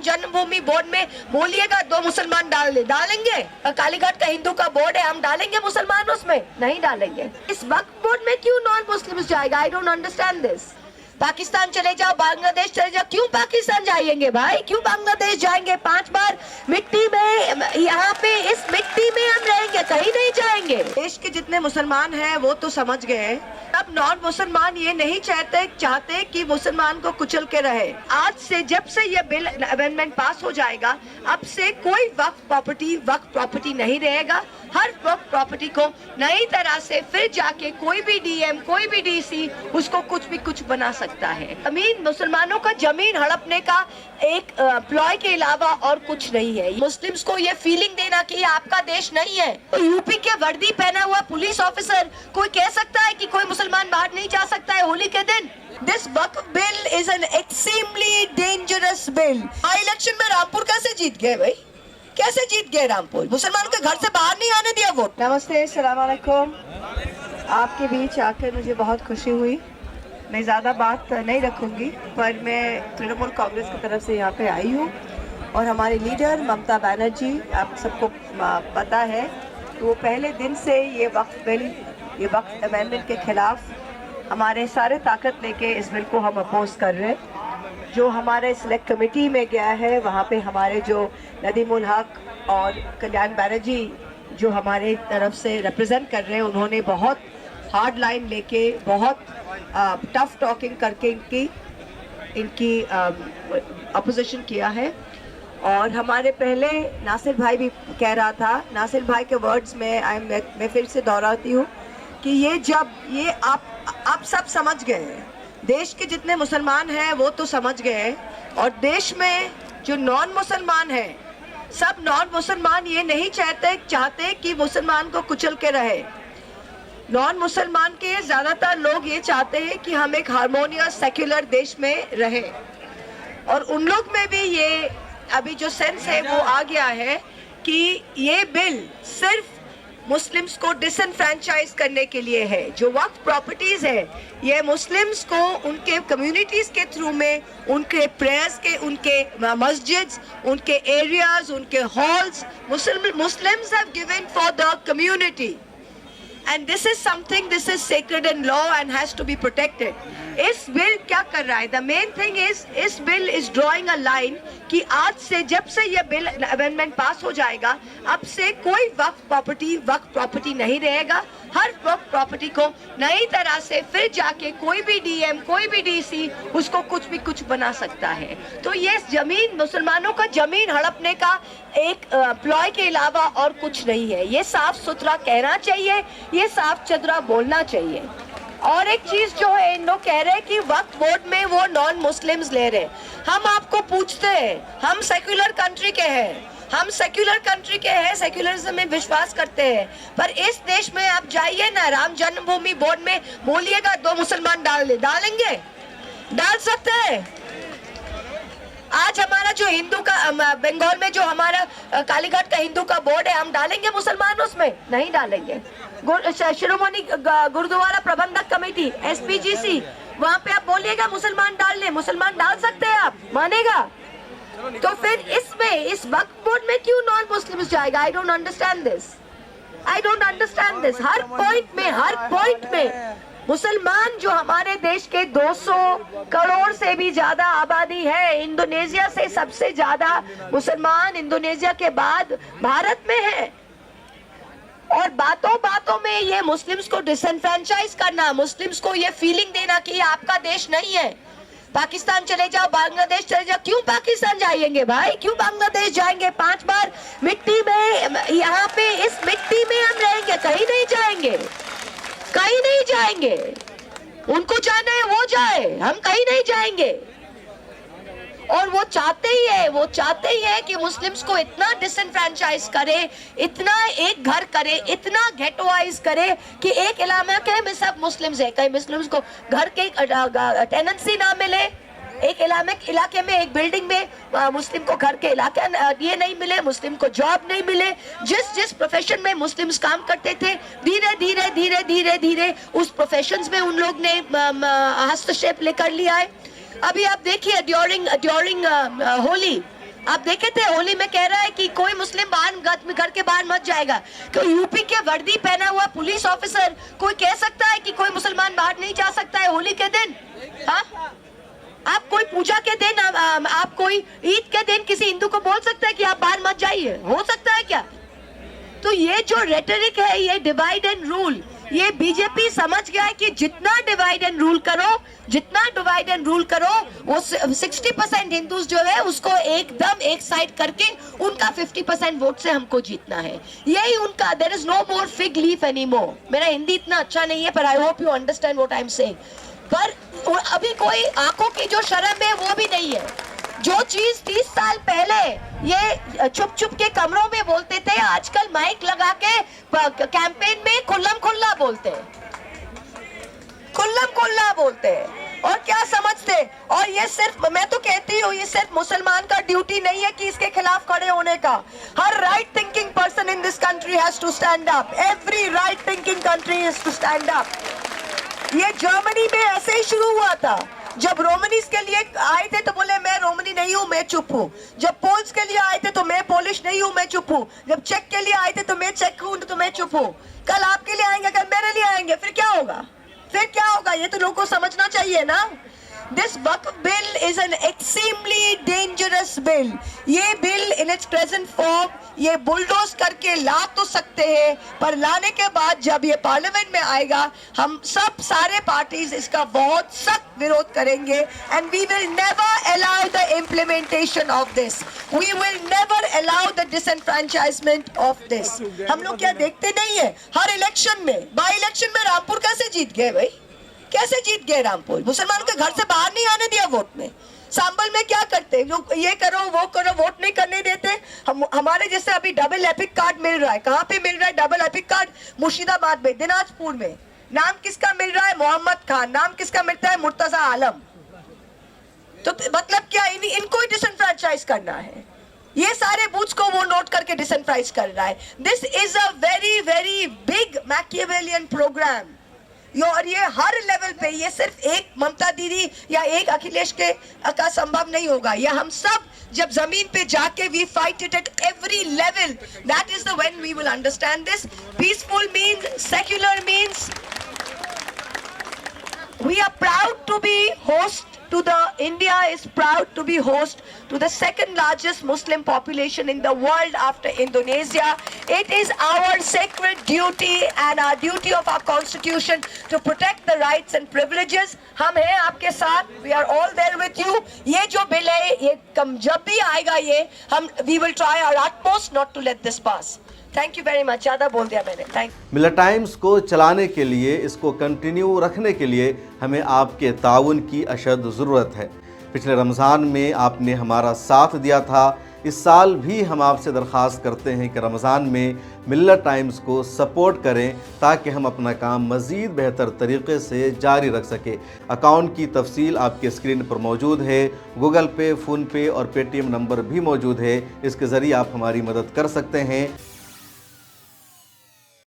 जन्मभूमि board में बोलिएगा 2 मुसलमान डालेंगे? कालीघाट का हिंदू का बोर्ड है, हम डालेंगे मुसलमान उसमें? नहीं डालेंगे। इस वक्फ बोर्ड में क्यों नॉन मुस्लिम्स जाएगा? I don't understand this. Pakistan चले जाओ, बांग्लादेश चले जाओ, क्यों पाकिस्तान जाएंगे भाई? क्यों बांग्लादेश जाएंगे? 5 बार मिट्टी में, यहाँ पे इस मिट्टी में हम रहेंगे, कहीं नहीं जाएंगे। देश के जितने मुसलमान हैं वो तो समझ गए, अब नॉन मुसलमान ये नहीं चाहते कि मुसलमान को कुचल के रहे। आज से जब से ये बिल अमेंडमेंट पास हो जाएगा, अब से कोई वक्फ प्रॉपर्टी नहीं रहेगा। हर वक्फ प्रॉपर्टी को नई तरह से फिर जाके कोई भी डीएम, कोई भी डीसी उसको कुछ बना सकता है। जमीन, मुसलमानों का जमीन हड़पने का एक प्लॉय के अलावा और कुछ नहीं है। मुस्लिम्स को ये फीलिंग देना कि आपका देश नहीं है। तो यूपी के वर्दी पहना हुआ पुलिस ऑफिसर कोई कह सकता है कि कोई मुसलमान बाहर नहीं जा सकता है होली के दिन? This Waqf bill is an extremely dangerous bill। Election में रामपुर कैसे जीत गए भाई? कैसे जीत गए रामपुर? मुसलमानों के घर से बाहर नहीं आने दिया वोट। नमस्ते, सलाम अलैकुम। आपके बीच आकर मुझे बहुत खुशी हुई। मैं ज़्यादा बात नहीं रखूंगी, पर मैं तृणमूल कांग्रेस की तरफ से यहाँ पे आई हूँ और हमारे लीडर ममता बनर्जी, आप सबको पता है, तो वो पहले दिन से ये वक्फ बिल, ये वक्फ अमेंडमेंट के खिलाफ हमारे सारे ताकत लेके इस बिल को हम अपोज कर रहे हैं। जो हमारे सिलेक्ट कमेटी में गया है, वहाँ पे हमारे जो नदीमुल हक और कल्याण बनर्जी जो हमारे तरफ से रिप्रेजेंट कर रहे हैं, उन्होंने बहुत हार्ड लाइन लेके, बहुत टफ टॉकिंग करके इनकी अपोजिशन किया है। और हमारे पहले नासिर भाई भी कह रहा था, नासिर भाई के वर्ड्स में मैं फिर से दोहराती हूँ कि ये आप सब समझ गए हैं। देश के जितने मुसलमान हैं वो तो समझ गए हैं, और देश में जो नॉन मुसलमान हैं, सब नॉन मुसलमान ये नहीं चाहते कि मुसलमान को कुचल के रहे। नॉन मुसलमान के ज़्यादातर लोग ये चाहते हैं कि हम एक हार्मोनियस सेक्युलर देश में रहें, और उन लोग में भी ये अभी जो सेंस है वो आ गया है कि ये बिल सिर्फ मुस्लिम्स को डिसएनफ्रेंचाइज करने के लिए है। जो वक्फ प्रॉपर्टीज है, ये मुस्लिम्स को उनके कम्युनिटीज के थ्रू में, उनके प्रेयर्स के, उनके मस्जिद्स, उनके एरियाज, उनके halls, Muslims have given for the community, and this is something, this is sacred in law and has to be protected। इस बिल क्या कर रहा है? The main thing is, इस bill is drawing a line कि आज से जब से ये बिल अमेंडमेंट पास हो जाएगा, अब से कोई वक्फ प्रॉपर्टी नहीं रहेगा। हर वक्फ प्रॉपर्टी को नई तरह से फिर जाके कोई भी डीएम, कोई भी डीसी उसको कुछ बना सकता है। तो ये जमीन, मुसलमानों का जमीन हड़पने का एक प्लॉय के अलावा और कुछ नहीं है। ये साफ सुथरा कहना चाहिए, ये साफ चदरा बोलना चाहिए। और एक चीज जो है, इन लोग कह रहे हैं कि वक्फ बोर्ड में वो नॉन मुस्लिम्स ले रहे। हम आपको पूछते हैं, हम सेक्युलर कंट्री के हैं, हम सेक्युलर कंट्री के हैं, सेक्युलरिज्म में विश्वास करते हैं, पर इस देश में आप जाइए ना, राम जन्मभूमि बोर्ड में बोलिएगा 2 मुसलमान डालेंगे? डाल सकते हैं? आज हमारा जो हिंदू का बंगाल में जो हमारा कालीघाट का हिंदू का बोर्ड है, हम डालेंगे मुसलमान उसमें? नहीं डालेंगे। शिरोमणि गुरुद्वारा प्रबंधक कमेटी, SPGC, वहाँ पे आप बोलिएगा मुसलमान डाल लें, मुसलमान डाल सकते हैं, आप मानेगा? तो फिर इस वक्फ बोर्ड में क्यों नॉन मुस्लिम्स जाएगा? I don't understand this. Her point में मुसलमान, जो हमारे देश के 200 करोड़ से भी ज्यादा आबादी है, इंडोनेशिया से सबसे ज्यादा मुसलमान इंडोनेशिया के बाद भारत में है, और बातों में ये मुस्लिम्स को डिसएनफ्रेंचाइज करना, मुस्लिम्स को ये फीलिंग देना कि आपका देश नहीं है। पाकिस्तान चले जाओ, बांग्लादेश चले जाओ, क्यों पाकिस्तान जाएंगे भाई? क्यों बांग्लादेश जाएंगे? 5 बार मिट्टी में, यहाँ पे इस मिट्टी में हम रहेंगे, कहीं नहीं जाएंगे, कहीं नहीं जाएंगे। उनको जाना है वो जाए, हम कहीं नहीं जाएंगे। और वो चाहते ही है कि मुस्लिम्स को इतना डिसएनफ्रेंचाइज करे, इतना एक घर करे, इतना गेटोवाइज करे कि एक इलाके में सब मुस्लिम्स है, कहीं मुस्लिम्स को घर के टेनेंसी ना मिले, एक इलाके में, एक बिल्डिंग में मुस्लिम को घर के इलाका ये नहीं मिले, मुस्लिम को जॉब नहीं मिले। जिस प्रोफेशन में मुस्लिम्स काम करते थे, धीरे धीरे उस प्रोफेशंस में उन लोग ने हस्तक्षेप लेकर लिया है। अभी आप देखिए, ड्यूरिंग होली आप देखे थे होली में कह रहा है कि कोई मुस्लिम बाहर घर के बाहर मत जाएगा। कोई यूपी के वर्दी पहना हुआ पुलिस ऑफिसर कोई कह सकता है कि कोई मुसलमान बाहर नहीं जा सकता है होली के दिन? हाँ, आप कोई पूजा के दिन, आप कोई ईद के दिन किसी हिंदू को बोल सकते हैं कि आप बाहर मत जाइए? हो सकता है क्या? तो ये जो रेटरिक है, ये डिवाइड एंड रूल, ये बीजेपी समझ गया है कि जितना डिवाइड एंड रूल करो वो 60% हिंदूज जो है उसको एकदम एक साइड करके उनका 50% वोट से हमको जीतना है। यही उनका, there is no more fig leaf anymore. मेरा हिंदी इतना अच्छा नहीं है पर I hope you understand what I am saying. पर अभी कोई आंखों की जो शर्म है वो भी नहीं है। जो चीज 30 साल पहले ये चुप चुप के कमरों में बोलते थे, आजकल माइक लगा के कैंपेन में खुल्लम खुल्ला बोलते हैं, खुल्लम खुल्ला बोलते हैं। और क्या समझते? और ये सिर्फ, मैं तो कहती हूँ, ये सिर्फ मुसलमान का ड्यूटी नहीं है कि इसके खिलाफ खड़े होने का। हर right thinking person in this country has to stand up. Every right thinking country has to stand up. ये जर्मनी में ऐसे ही शुरू हुआ था। जब रोमनीज के लिए आए थे तो बोले मैं रोमनी नहीं हूं, मैं चुप हूं। जब पोल्स के लिए आए थे तो मैं पोलिश नहीं हूं, मैं चुप हूं। जब चेक के लिए आए थे तो मैं चेक हूं, तो मैं चुप हूं। कल आपके लिए आएंगे, कल मेरे लिए आएंगे, फिर क्या होगा? फिर क्या होगा? ये तो लोगों को समझना चाहिए ना। This Waqf bill is an extremely dangerous bill. ये bill in its present form ये बुलडोज करके ला तो सकते हैं, पर लाने के बाद जब ये पार्लियामेंट में आएगा हम सब सारे पार्टीज इसका बहुत सख्त विरोध करेंगे। And we will never allow the implementation of this. We will never allow the disenfranchisement of this. हम लोग क्या देखते नहीं है? हर इलेक्शन में, बाई इलेक्शन में रामपुर कैसे जीत गए भाई? कैसे जीत गए रामपुर? मुसलमानों के घर से बाहर नहीं आने दिया वोट में। सांबल में क्या करते? लोग ये करो वो करो, वोट नहीं करने देते। हमारे जैसे अभी डबल एपिक कार्ड मिल रहा है। कहाँ पे मिल रहा है डबल एपिक कार्ड? मुर्शिदाबाद में, दिनाजपुर में। नाम किसका मिल रहा है? मोहम्मद खान। नाम किसका मिलता है? मुर्तजा आलम। तो मतलब क्या इनको ही डिसएनफ्रेंचाइज करना है? ये सारे बूथ्स को वो नोट करके डिसएनफ्रेंचाइज कर रहा है। This is a very very big Machiavellian program. और ये हर लेवल पे, ये सिर्फ एक ममता दीदी या एक अखिलेश के का संभव नहीं होगा। ये हम सब जब जमीन पे जाके we fight it at every level, that is the when we will understand this. Peaceful means, secular means, we are proud to be host to the, India is proud to be host to the second largest Muslim population in the world after Indonesia. It is our sacred duty and our duty of our constitution to protect the rights and privileges. हम हैं आपके साथ, we are all there with you. ये जो bill है, ये जब भी आएगा ये हम, we will try our utmost not to let this pass. Thank you very much. ज़्यादा बोल दिया मैंने, थैंक यू। मिल्लत टाइम्स को चलाने के लिए, इसको कंटिन्यू रखने के लिए हमें आपके ताउन की अशद ज़रूरत है। पिछले रमज़ान में आपने हमारा साथ दिया था। इस साल भी हम आपसे दरख्वास्त करते हैं कि रमज़ान में मिल्लत टाइम्स को सपोर्ट करें ताकि हम अपना काम मज़ीद बेहतर तरीक़े से जारी रख सकें। अकाउंट की तफसील आपके स्क्रीन पर मौजूद है। गूगल पे, फ़ोन पे और पेटीएम नंबर भी मौजूद है। इसके ज़रिए आप हमारी मदद कर सकते हैं।